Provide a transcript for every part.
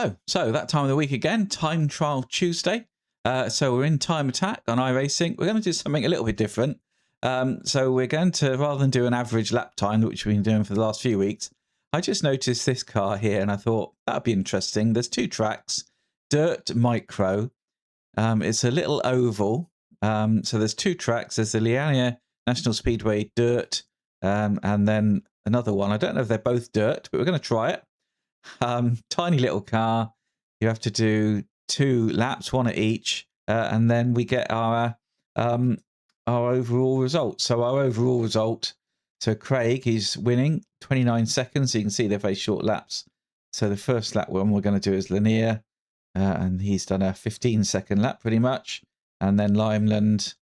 Hello. So that time of the week again, Time Trial Tuesday. So we're in Time Attack on iRacing. We're going to do something a little bit different. So we're going to, rather than do an average lap time, which we've been doing for the last few weeks, I just noticed this car here and I thought that'd be interesting. There's two tracks, Dirt Micro. It's a little oval. So there's two tracks. There's the Liania National Speedway Dirt, and then another one. I don't know if they're both dirt, but we're going to try it. Tiny little car. You have to do 2 laps, 1 at each, and then we get our overall result. So our overall result, so Craig, he's winning 29 seconds. So you can see they're very short laps. So the first lap one we're going to do is Lanier, and he's done a 15-second lap pretty much, and then Limeland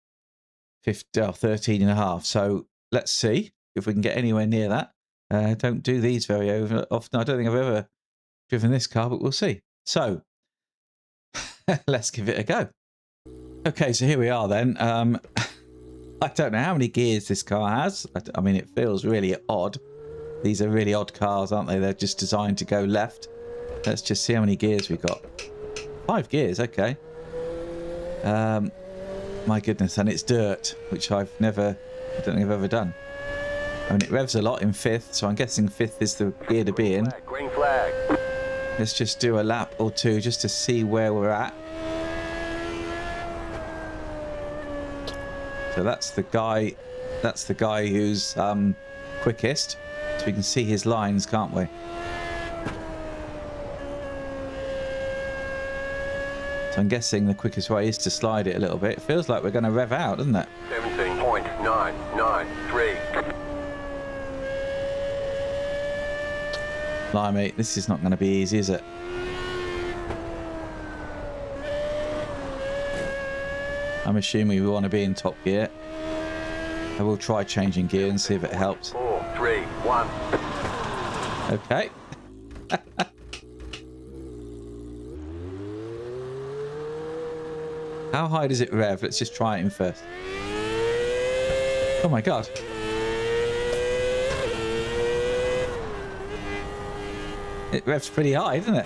13 and a half. So let's see if we can get anywhere near that. Don't do these very often. I don't think I've ever driven this car, but we'll see. So let's give it a go. Okay, so here we are then. I don't know how many gears this car has. I mean, it feels really odd. These are really odd cars, aren't they? They're just designed to go left. Let's just see how many gears we got. 5 gears, okay. My goodness, and it's dirt, which I don't think I've ever done. I mean, it revs a lot in 5th, so I'm guessing 5th is the gear to be in. Green flag. Let's just do a lap or two just to see where we're at. So that's the guy who's quickest. So we can see his lines, can't we? So I'm guessing the quickest way is to slide it a little bit. It feels like we're going to rev out, doesn't it? 17.993. Blimey, this is not going to be easy, is it? I'm assuming we want to be in top gear. I will try changing gear and see if it helps. 4, 3, 1. Okay. How high does it rev? Let's just try it in first. Oh my god. It revs pretty high, doesn't it?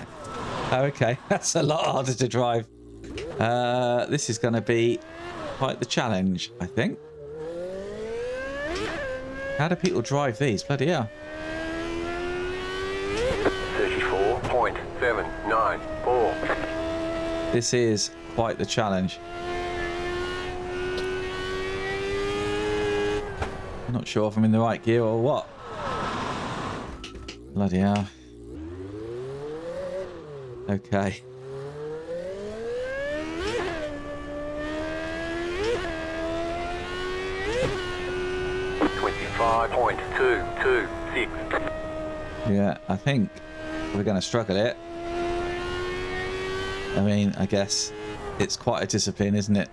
Oh, okay. That's a lot harder to drive. This is going to be quite the challenge, I think. How do people drive these? Bloody hell. 34.794. This is quite the challenge. I'm not sure if I'm in the right gear or what. Bloody hell. Okay. .226. Yeah, I think we're going to struggle it. I mean, I guess it's quite a discipline, isn't it?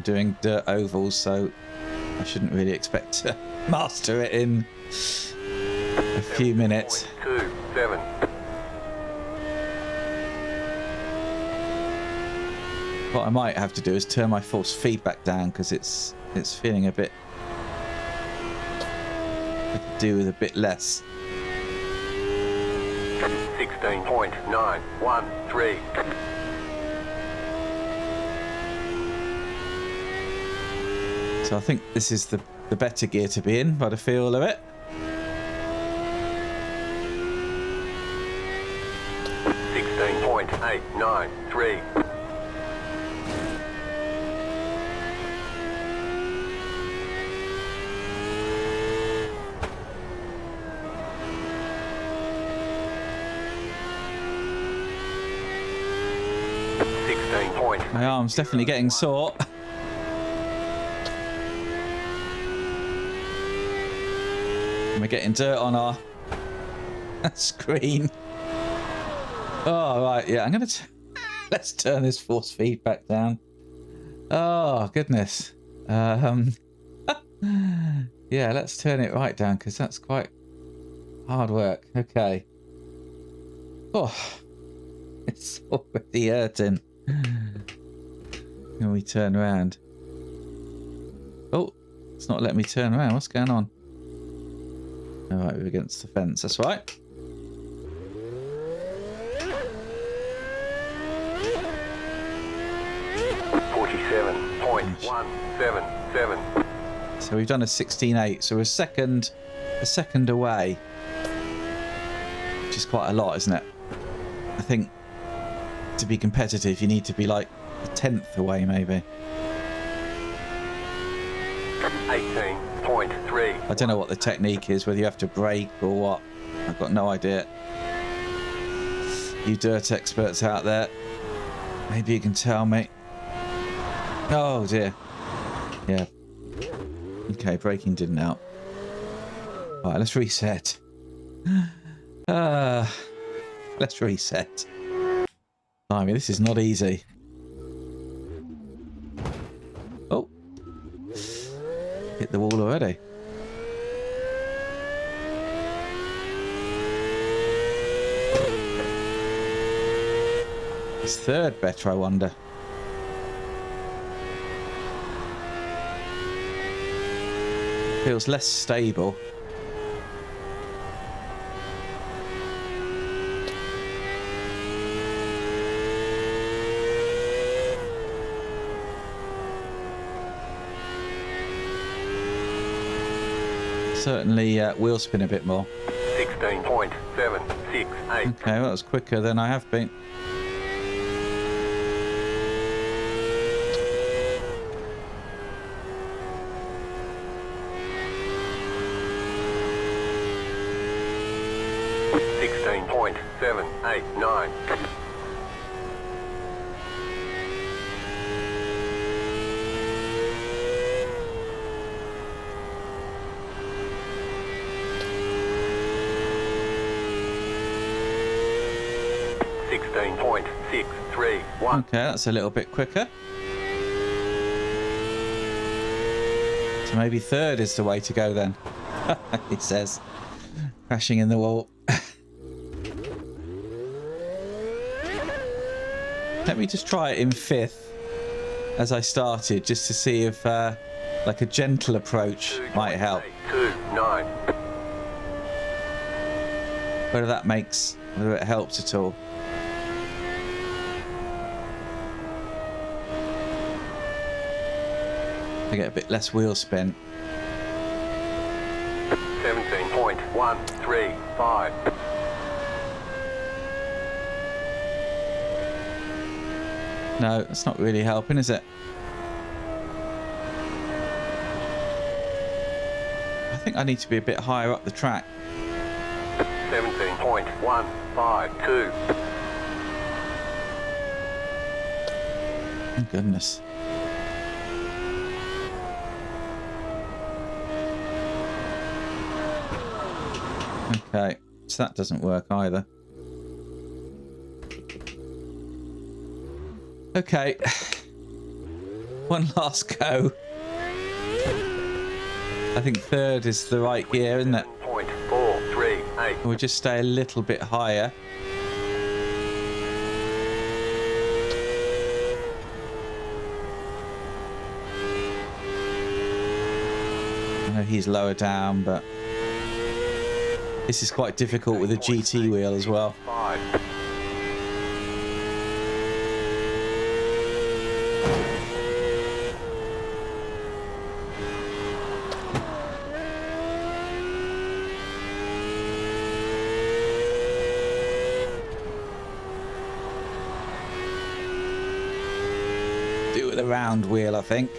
Doing dirt ovals, so I shouldn't really expect to master it in a few minutes. 27. What I might have to do is turn my force feedback down because it's feeling a bit. I could do with a bit less. 16.913. So I think this is the better gear to be in by the feel of it. 16.893. My arm's definitely getting sore. We're getting dirt on our screen. Oh, right, yeah, I'm going to... Let's turn this force feedback down. Oh, goodness. Yeah, let's turn it right down because that's quite hard work. Okay. Oh, it's already hurting. Can we turn around? Oh, it's not letting me turn around. What's going on? All right, we're against the fence. That's right. 87.177. So we've done a 16.8. So we're a second away, which is quite a lot, isn't it? I think to be competitive, you need to be like a 10th away, maybe. 18.3. I don't know what the technique is, whether you have to brake or what. I've got no idea. You dirt experts out there, maybe you can tell me. Oh dear. Yeah. Okay, braking didn't help. Right, let's reset. Let's reset. Blimey, this is not easy. Oh. Hit the wall already. Is third better, I wonder? Feels less stable. Certainly wheel spin a bit more. 16.768. Okay, well, that was quicker than I have been. .789. Okay, that's a little bit quicker. So maybe third is the way to go then. He says, crashing in the wall. Let me just try it in fifth as I started, just to see if like a gentle approach might help. 2.9. Whether it helps at all. To get a bit less wheel spin. 17.135. No, that's not really helping, is it? I think I need to be a bit higher up the track. 17.152. Oh, goodness. Okay, so that doesn't work either. Okay, one last go. I think third is the right gear, isn't it? 0.438. We'll just stay a little bit higher. I know he's lower down, but this is quite difficult with a GT wheel as well. 5. Do it with a round wheel, I think.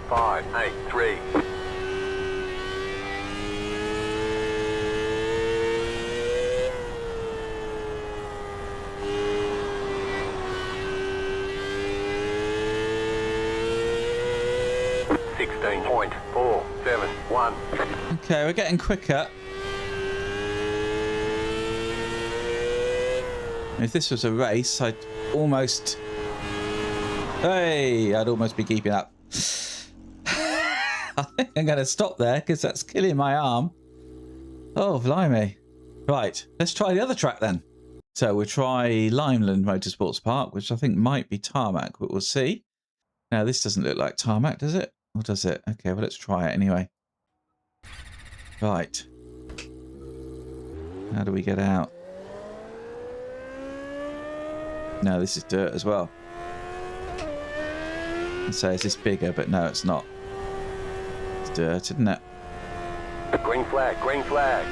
.583. .471. Okay, we're getting quicker. If this was a race, I'd almost be keeping up. I think I'm going to stop there because that's killing my arm. Oh, blimey. Right, let's try the other track then. So we'll try Limeland Motorsports Park, which I think might be tarmac, but we'll see. Now, this doesn't look like tarmac, does it? Or does it? Okay, well, let's try it anyway. Right. How do we get out? No, this is dirt as well. And so is this bigger? But no, it's not. It's dirt, isn't it? Green flag, green flag.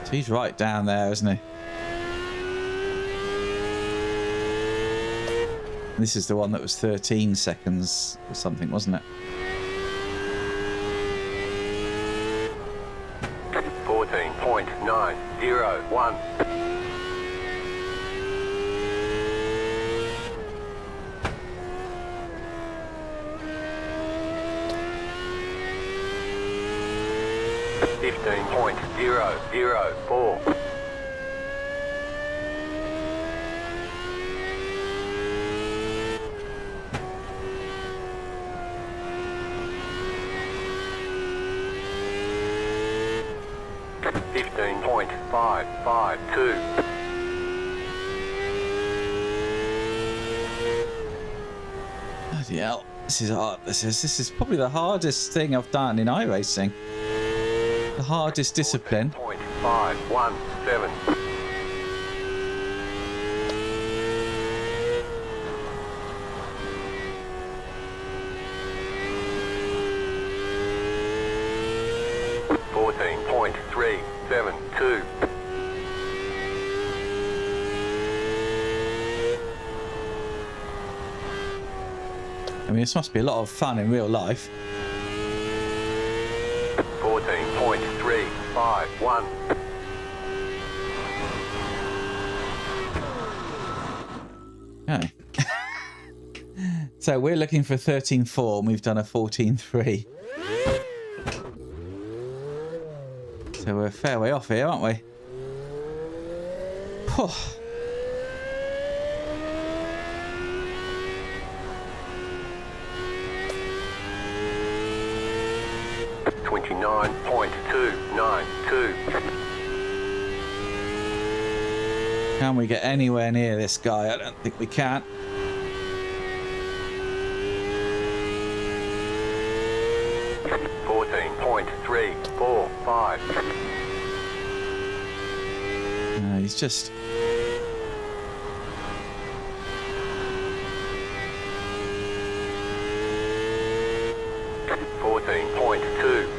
So he's right down there, isn't he? This is the one that was 13 seconds or something, wasn't it? 14.901. .004. .552. Bloody hell. This is hard. This is probably the hardest thing I've done in iRacing. The hardest discipline. .517. .372. I mean, this must be a lot of fun in real life. 14.351. Okay. So we're looking for 13.4 and we've done a 14.3. So we're a fair way off here, aren't we? Whew. .292. Can we get anywhere near this guy? I don't think we can. .14.345. No, he's just... .242.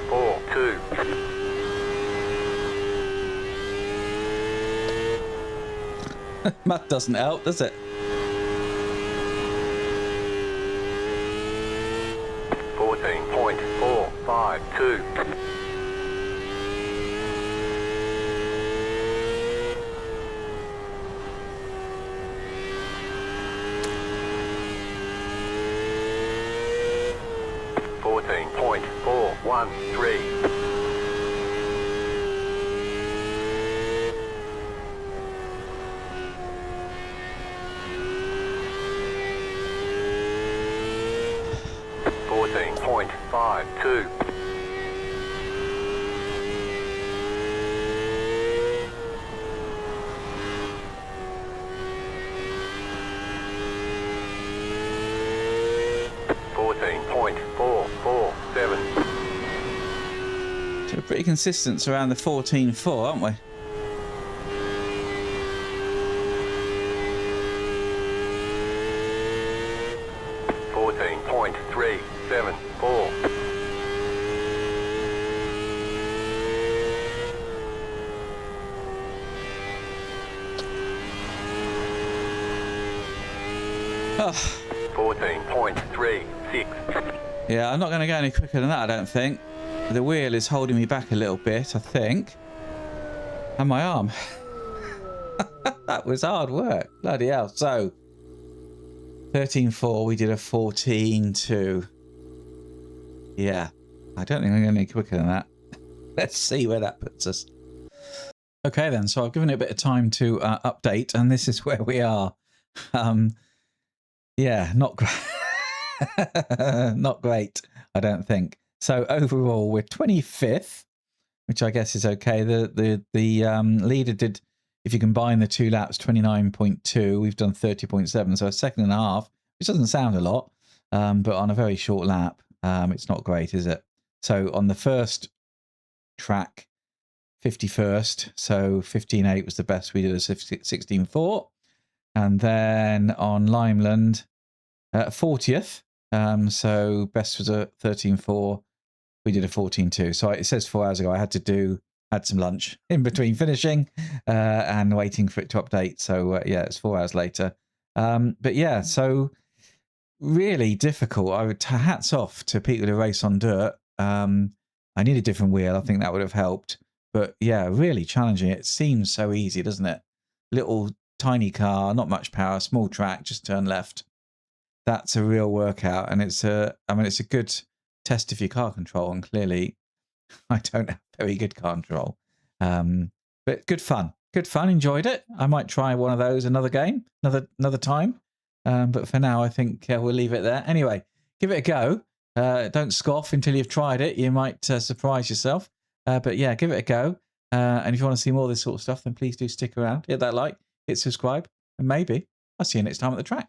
That doesn't help, does it? .14.452. .14.413. .14.52. .14.447. So we're pretty consistent around the 14.4, aren't we? .14.374. Oh. 14.36. Yeah, I'm not going to go any quicker than that, I don't think. The wheel is holding me back a little bit, I think. And my arm. That was hard work. Bloody hell. So, 13.4, we did a 14.2. Yeah, I don't think I'm going any quicker than that. Let's see where that puts us. Okay then, so I've given it a bit of time to update, and this is where we are. Yeah, not great. Not great, I don't think. So overall, we're 25th, which I guess is okay. The leader did, if you combine the two laps, 29.2. We've done 30.7, so a second and a half, which doesn't sound a lot. but on a very short lap, it's not great, is it? So on the first track, 51st, so 15.8 was the best. We did a 16.4. And then on Limeland, 40th. So best was a 13.4. We did a 14.2. So it says 4 hours ago. I had some lunch in between finishing and waiting for it to update. So yeah, it's 4 hours later. But yeah, so really difficult. Hats off to people who race on dirt. I need a different wheel. I think that would have helped. But yeah, really challenging. It seems so easy, doesn't it? Little tiny car, not much power, small track, just turn left. That's a real workout, and it's a good test of your car control. And clearly, I don't have very good car control. But good fun. Enjoyed it. I might try one of those another time. But for now, I think we'll leave it there. Anyway, give it a go. Don't scoff until you've tried it. You might surprise yourself. But yeah, give it a go. And if you want to see more of this sort of stuff, then please do stick around. Hit that like, hit subscribe, and maybe I'll see you next time at the track.